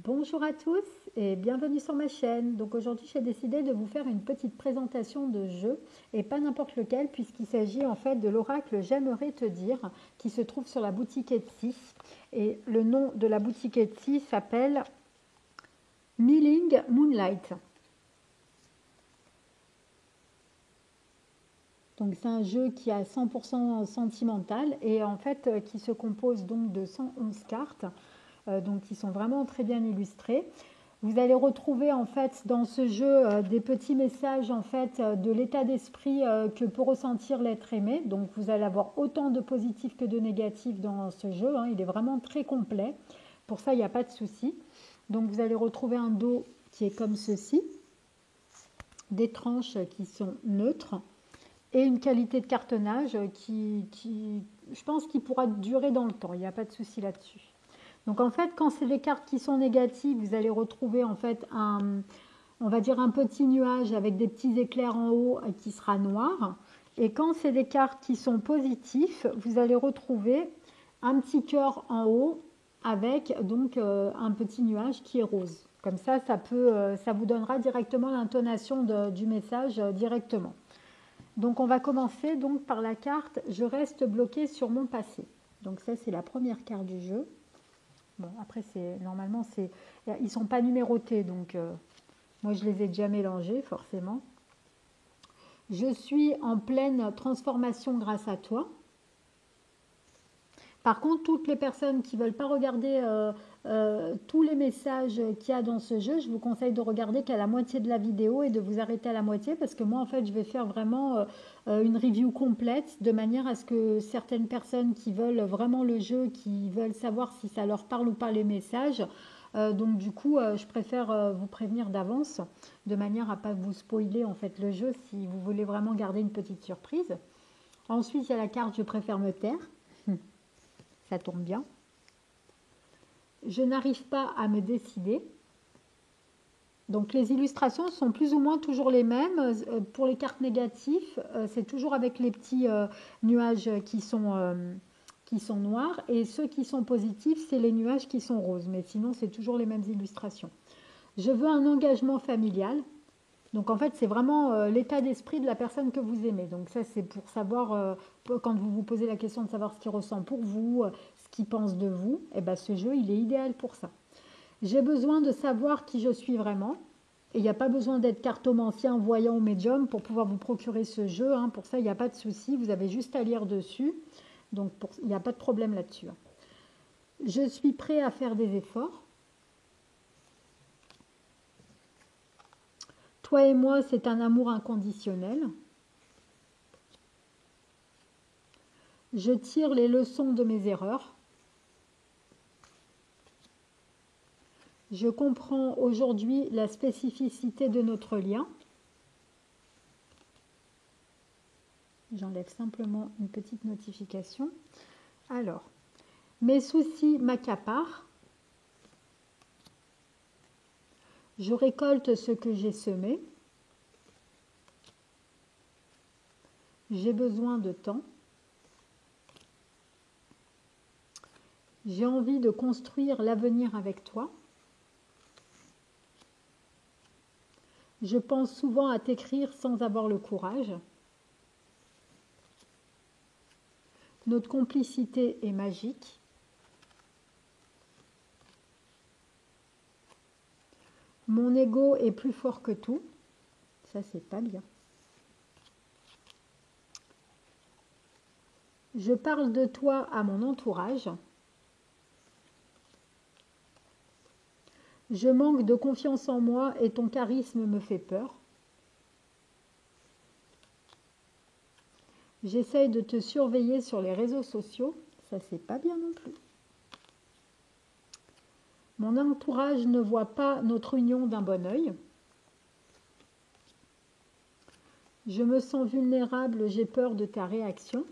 Bonjour à tous et bienvenue sur ma chaîne. Donc aujourd'hui j'ai décidé de vous faire une petite présentation de jeu et pas n'importe lequel puisqu'il s'agit en fait de l'oracle J'aimerais te dire qui se trouve sur la boutique Etsy et le nom de la boutique Etsy s'appelle Milling Moonlight. Donc c'est un jeu qui est 100% sentimental et en fait qui se compose donc de 111 cartes donc qui sont vraiment très bien illustrées. Vous allez retrouver en fait dans ce jeu des petits messages en fait de l'état d'esprit que peut ressentir l'être aimé. Donc vous allez avoir autant de positifs que de négatifs dans ce jeu, hein. Il est vraiment très complet. Pour ça, il n'y a pas de souci. Donc vous allez retrouver un dos qui est comme ceci, des tranches qui sont neutres et une qualité de cartonnage je pense, qui pourra durer dans le temps. Il n'y a pas de souci là-dessus. Donc en fait, quand c'est des cartes qui sont négatives, vous allez retrouver en fait on va dire un petit nuage avec des petits éclairs en haut qui sera noir. Et quand c'est des cartes qui sont positives, vous allez retrouver un petit cœur en haut avec donc un petit nuage qui est rose. Comme ça vous donnera directement l'intonation du message directement. Donc on va commencer donc par la carte Je reste bloqué sur mon passé. Donc ça c'est la première carte du jeu. Bon, après, normalement, ils ne sont pas numérotés, donc moi, je les ai déjà mélangés, forcément. Je suis en pleine transformation grâce à toi. Par contre, toutes les personnes qui ne veulent pas regarder tous les messages qu'il y a dans ce jeu, je vous conseille de regarder qu'à la moitié de la vidéo et de vous arrêter à la moitié parce que moi, en fait, je vais faire vraiment une review complète de manière à ce que certaines personnes qui veulent vraiment le jeu, qui veulent savoir si ça leur parle ou pas les messages, donc du coup, je préfère vous prévenir d'avance de manière à ne pas vous spoiler en fait le jeu si vous voulez vraiment garder une petite surprise. Ensuite, il y a la carte Je préfère me taire. Ça tombe bien. Je n'arrive pas à me décider. Donc les illustrations sont plus ou moins toujours les mêmes. Pour les cartes négatives, c'est toujours avec les petits nuages qui sont noirs. Et ceux qui sont positifs, c'est les nuages qui sont roses. Mais sinon, c'est toujours les mêmes illustrations. Je veux un engagement familial. Donc en fait, c'est vraiment l'état d'esprit de la personne que vous aimez. Donc ça, c'est pour savoir, quand vous vous posez la question de savoir ce qu'il ressent pour vous, ce qu'il pense de vous, et ben ce jeu, il est idéal pour ça. J'ai besoin de savoir qui je suis vraiment. Et il n'y a pas besoin d'être cartomancien, voyant ou médium pour pouvoir vous procurer ce jeu, hein. Pour ça, il n'y a pas de souci. Vous avez juste à lire dessus. Donc il n'y a pas de problème là-dessus, hein. Je suis prêt à faire des efforts. Toi et moi, c'est un amour inconditionnel. Je tire les leçons de mes erreurs. Je comprends aujourd'hui la spécificité de notre lien. J'enlève simplement une petite notification. Alors, mes soucis m'accaparent. Je récolte ce que j'ai semé. J'ai besoin de temps. J'ai envie de construire l'avenir avec toi. Je pense souvent à t'écrire sans avoir le courage. Notre complicité est magique. Mon ego est plus fort que tout. Ça, c'est pas bien. Je parle de toi à mon entourage. Je manque de confiance en moi et ton charisme me fait peur. J'essaye de te surveiller sur les réseaux sociaux. Ça, c'est pas bien non plus. Mon entourage ne voit pas notre union d'un bon œil. Je me sens vulnérable, j'ai peur de ta réaction.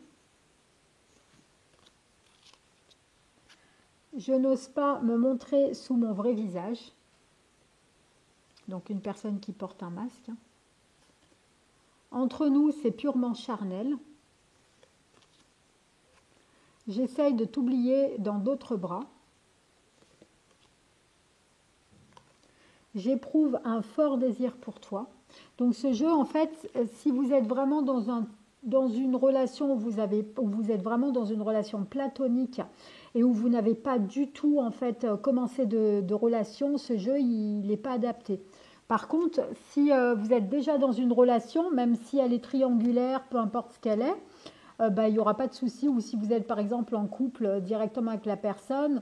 Je n'ose pas me montrer sous mon vrai visage. Donc une personne qui porte un masque. Entre nous, c'est purement charnel. J'essaye de t'oublier dans d'autres bras. J'éprouve un fort désir pour toi. Donc ce jeu, en fait, si vous êtes vraiment dans une relation où vous êtes vraiment dans une relation platonique et où vous n'avez pas du tout en fait commencé de relation, ce jeu il n'est pas adapté. Par contre, si vous êtes déjà dans une relation, même si elle est triangulaire, peu importe ce qu'elle est, bah, il n'y aura pas de souci. Ou si vous êtes par exemple en couple directement avec la personne,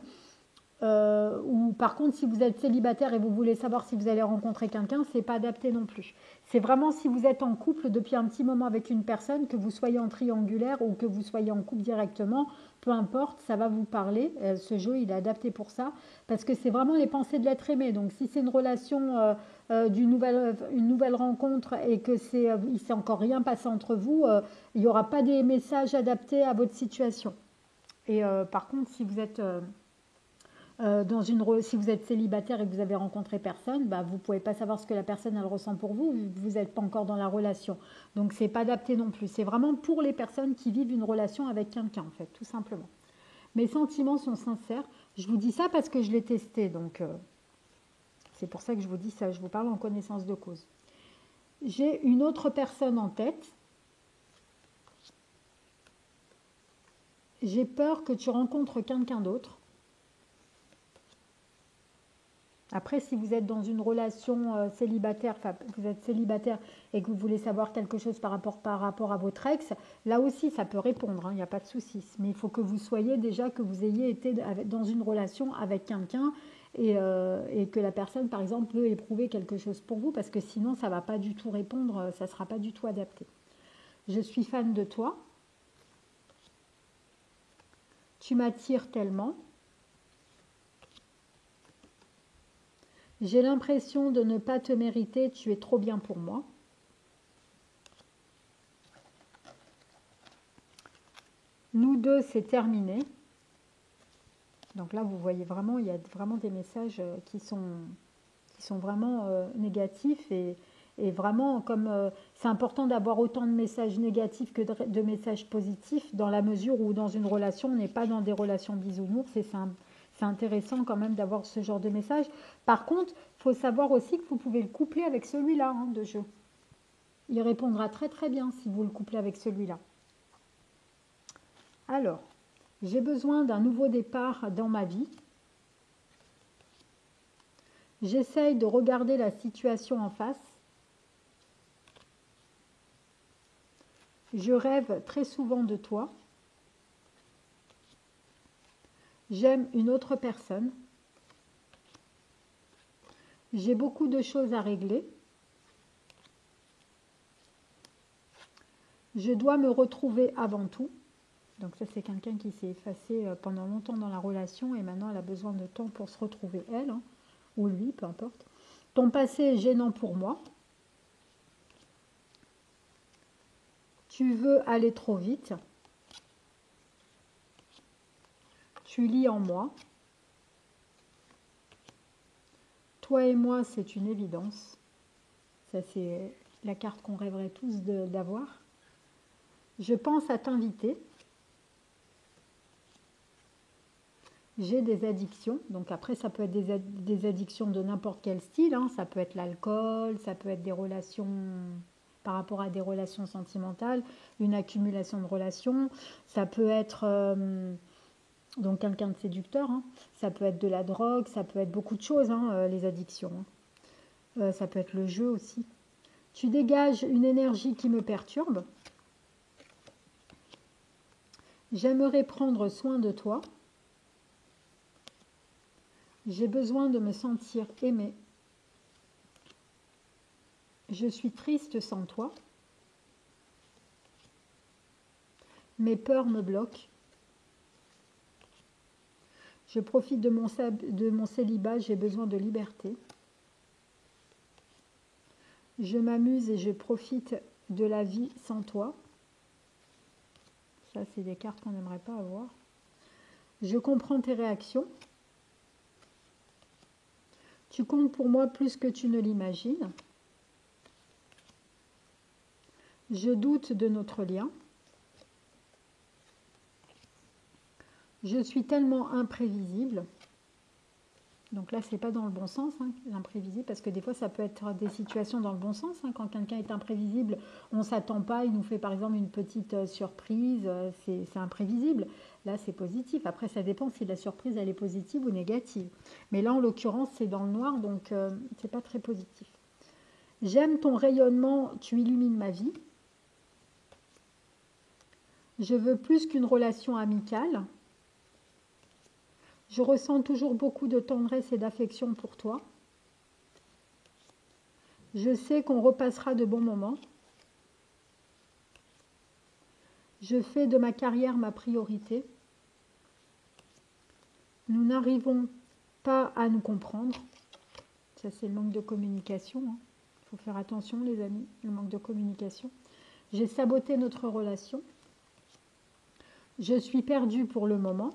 ou par contre, si vous êtes célibataire et vous voulez savoir si vous allez rencontrer quelqu'un, c'est pas adapté non plus. C'est vraiment si vous êtes en couple depuis un petit moment avec une personne, que vous soyez en triangulaire ou que vous soyez en couple directement, peu importe, ça va vous parler. Ce jeu, il est adapté pour ça, parce que c'est vraiment les pensées de l'être aimé. Donc si c'est une relation une nouvelle rencontre et que il s'est encore rien passé entre vous, il n'y aura pas des messages adaptés à votre situation. Et par contre, si vous êtes si vous êtes célibataire et que vous avez rencontré personne, bah, vous ne pouvez pas savoir ce que la personne elle ressent pour vous, vous n'êtes pas encore dans la relation. Donc c'est pas adapté non plus. C'est vraiment pour les personnes qui vivent une relation avec quelqu'un en fait, tout simplement. Mes sentiments sont sincères. Je vous dis ça parce que je l'ai testé, donc c'est pour ça que je vous dis ça. Je vous parle en connaissance de cause. J'ai une autre personne en tête. J'ai peur que tu rencontres quelqu'un d'autre. Après, si vous êtes dans une relation célibataire, enfin, vous êtes célibataire et que vous voulez savoir quelque chose par rapport à votre ex, là aussi, ça peut répondre, il n'y a pas de souci. Mais il faut que vous soyez déjà, que vous ayez été dans une relation avec quelqu'un et que la personne, par exemple, peut éprouver quelque chose pour vous, parce que sinon, ça ne va pas du tout répondre, ça ne sera pas du tout adapté. Je suis fan de toi. Tu m'attires tellement. J'ai l'impression de ne pas te mériter, tu es trop bien pour moi. Nous deux, c'est terminé. Donc là, vous voyez vraiment, il y a vraiment des messages qui sont vraiment négatifs et vraiment comme c'est important d'avoir autant de messages négatifs que de messages positifs dans la mesure où dans une relation, on n'est pas dans des relations bisounours et c'est intéressant quand même d'avoir ce genre de message. Par contre, il faut savoir aussi que vous pouvez le coupler avec celui-là de jeu. Il répondra très très bien si vous le couplez avec celui-là. Alors, j'ai besoin d'un nouveau départ dans ma vie. J'essaye de regarder la situation en face. Je rêve très souvent de toi. J'aime une autre personne. J'ai beaucoup de choses à régler. Je dois me retrouver avant tout. Donc ça, c'est quelqu'un qui s'est effacé pendant longtemps dans la relation et maintenant elle a besoin de temps pour se retrouver elle, ou lui, peu importe. Ton passé est gênant pour moi. Tu veux aller trop vite. Tu lis en moi. Toi et moi, c'est une évidence. Ça, c'est la carte qu'on rêverait tous d'avoir. Je pense à t'inviter. J'ai des addictions. Donc après, ça peut être des addictions de n'importe quel style. Ça peut être l'alcool, ça peut être des relations par rapport à des relations sentimentales, une accumulation de relations. Ça peut être donc quelqu'un de séducteur. Ça peut être de la drogue, ça peut être beaucoup de choses, les addictions. Ça peut être le jeu aussi. Tu dégages une énergie qui me perturbe. J'aimerais prendre soin de toi. J'ai besoin de me sentir aimée. Je suis triste sans toi. Mes peurs me bloquent. Je profite de mon célibat, j'ai besoin de liberté. Je m'amuse et je profite de la vie sans toi. Ça, c'est des cartes qu'on n'aimerait pas avoir. Je comprends tes réactions. Tu comptes pour moi plus que tu ne l'imagines. Je doute de notre lien. Je suis tellement imprévisible. Donc là, c'est pas dans le bon sens, hein, l'imprévisible, parce que des fois, ça peut être des situations dans le bon sens. Hein, quand quelqu'un est imprévisible, on ne s'attend pas, il nous fait par exemple une petite surprise, c'est imprévisible. Là, c'est positif. Après, ça dépend si la surprise, elle est positive ou négative. Mais là, en l'occurrence, c'est dans le noir, donc c'est pas très positif. J'aime ton rayonnement, tu illumines ma vie. Je veux plus qu'une relation amicale. Je ressens toujours beaucoup de tendresse et d'affection pour toi. Je sais qu'on repassera de bons moments. Je fais de ma carrière ma priorité. Nous n'arrivons pas à nous comprendre. Ça, c'est le manque de communication. Il faut faire attention, les amis, le manque de communication. J'ai saboté notre relation. Je suis perdue pour le moment.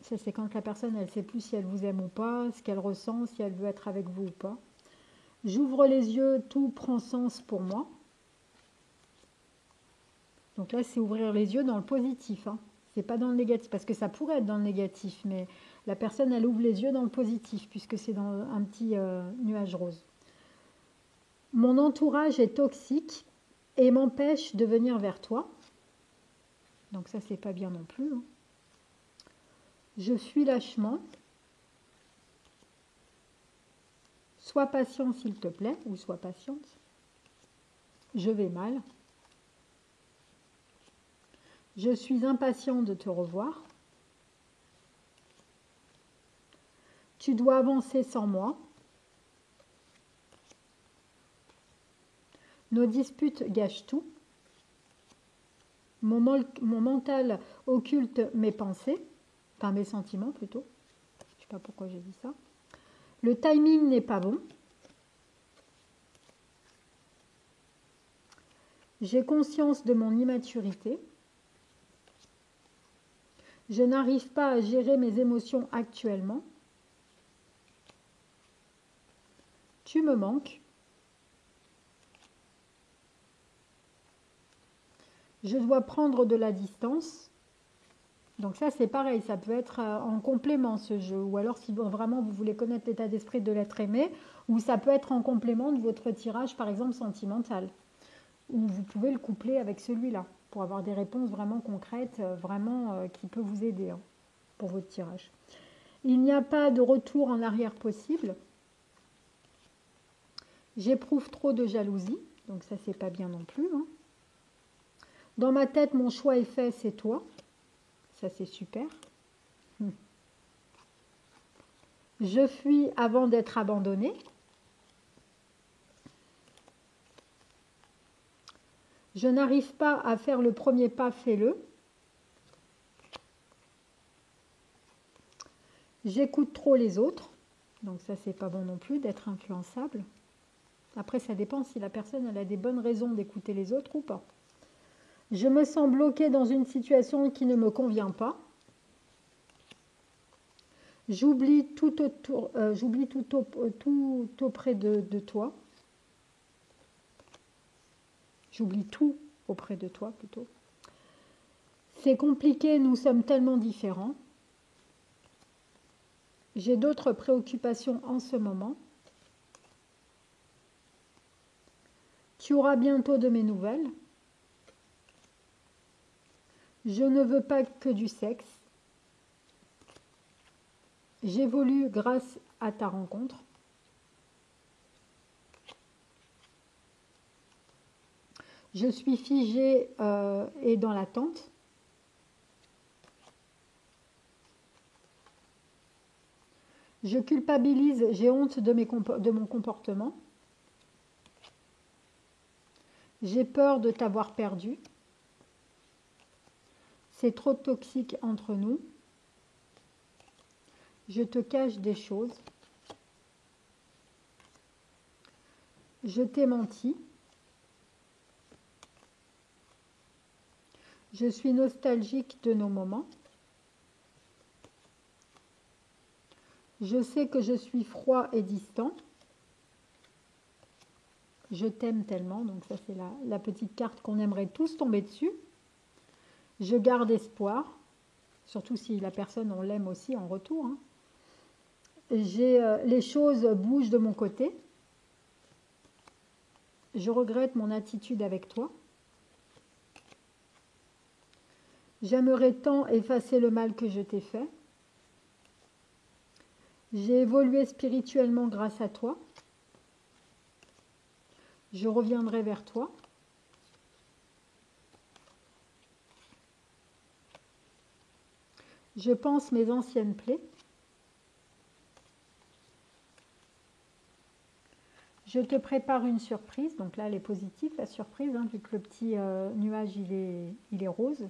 Ça, c'est quand la personne, elle ne sait plus si elle vous aime ou pas, ce qu'elle ressent, si elle veut être avec vous ou pas. J'ouvre les yeux, tout prend sens pour moi. Donc là, c'est ouvrir les yeux dans le positif. Hein. C'est pas dans le négatif, parce que ça pourrait être dans le négatif, mais la personne, elle ouvre les yeux dans le positif, puisque c'est dans un petit nuage rose. Mon entourage est toxique et m'empêche de venir vers toi. Donc ça, c'est pas bien non plus. Hein. Je fuis lâchement. Sois patient s'il te plaît, ou sois patiente. Je vais mal. Je suis impatient de te revoir. Tu dois avancer sans moi. Nos disputes gâchent tout. Mon mental occulte mes pensées, enfin mes sentiments plutôt. Je ne sais pas pourquoi j'ai dit ça. Le timing n'est pas bon. J'ai conscience de mon immaturité. Je n'arrive pas à gérer mes émotions actuellement. Tu me manques. Je dois prendre de la distance. Donc ça, c'est pareil, ça peut être en complément ce jeu. Ou alors si vraiment vous voulez connaître l'état d'esprit de l'être aimé, ou ça peut être en complément de votre tirage, par exemple, sentimental. Ou vous pouvez le coupler avec celui-là, pour avoir des réponses vraiment concrètes, vraiment qui peut vous aider hein, pour votre tirage. Il n'y a pas de retour en arrière possible. J'éprouve trop de jalousie, donc ça, c'est pas bien non plus. Hein. Dans ma tête, mon choix est fait, c'est toi. Ça, c'est super. Je fuis avant d'être abandonnée. Je n'arrive pas à faire le premier pas, fais-le. J'écoute trop les autres. Donc ça, c'est pas bon non plus d'être influençable. Après, ça dépend si la personne elle a des bonnes raisons d'écouter les autres ou pas. Je me sens bloquée dans une situation qui ne me convient pas. J'oublie tout auprès de toi. J'oublie tout auprès de toi plutôt. C'est compliqué, nous sommes tellement différents. J'ai d'autres préoccupations en ce moment. Tu auras bientôt de mes nouvelles. Je ne veux pas que du sexe. J'évolue grâce à ta rencontre. Je suis figée et dans l'attente. Je culpabilise, j'ai honte de mon comportement. J'ai peur de t'avoir perdu. C'est trop toxique entre nous. Je te cache des choses. Je t'ai menti. Je suis nostalgique de nos moments. Je sais que je suis froid et distant. Je t'aime tellement, donc ça c'est la petite carte qu'on aimerait tous tomber dessus. Je garde espoir, surtout si la personne on l'aime aussi en retour. Hein. les choses bougent de mon côté. Je regrette mon attitude avec toi. J'aimerais tant effacer le mal que je t'ai fait. J'ai évolué spirituellement grâce à toi. Je reviendrai vers toi. Je pense mes anciennes plaies. Je te prépare une surprise. Donc là, elle est positive, la surprise, hein, vu que le petit nuage, il est rose.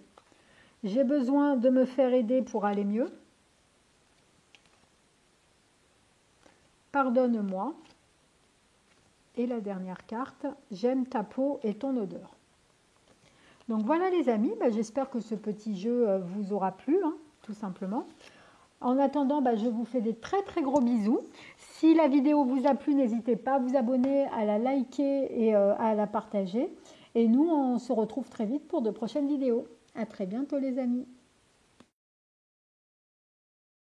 J'ai besoin de me faire aider pour aller mieux. Pardonne-moi. Et la dernière carte, j'aime ta peau et ton odeur. Donc voilà les amis, j'espère que ce petit jeu vous aura plu, hein, tout simplement. En attendant, je vous fais des très très gros bisous. Si la vidéo vous a plu, n'hésitez pas à vous abonner, à la liker et à la partager. Et nous, on se retrouve très vite pour de prochaines vidéos. À très bientôt les amis.